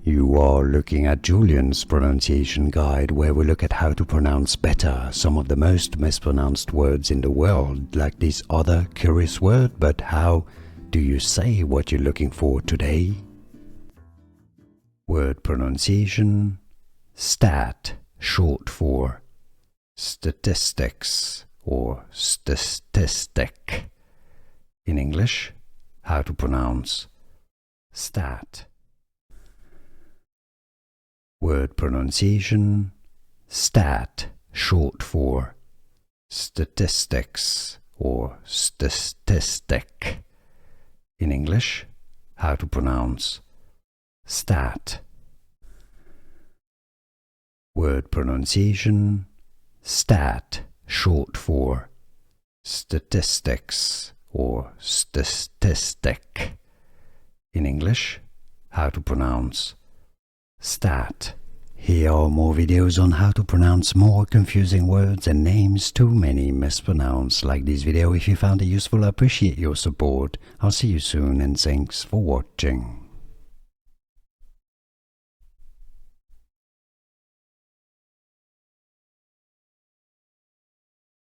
You are looking at Julian's pronunciation guide, where we look at how to pronounce better some of the most mispronounced words in the world, like this other curious word. But how do you say what you're looking for today? Word pronunciation: stat, short for statistics or statistic. In English, how to pronounce stat. Word pronunciation: stat, short for statistics or statistic. In English, how to pronounce stat. Word pronunciation: stat, short for statistics or statistic. In English, how to pronounce stat. Here are more videos on how to pronounce more confusing words and names too many mispronounced. Like this video if you found it useful. I appreciate your support. I'll see you soon and thanks for watching.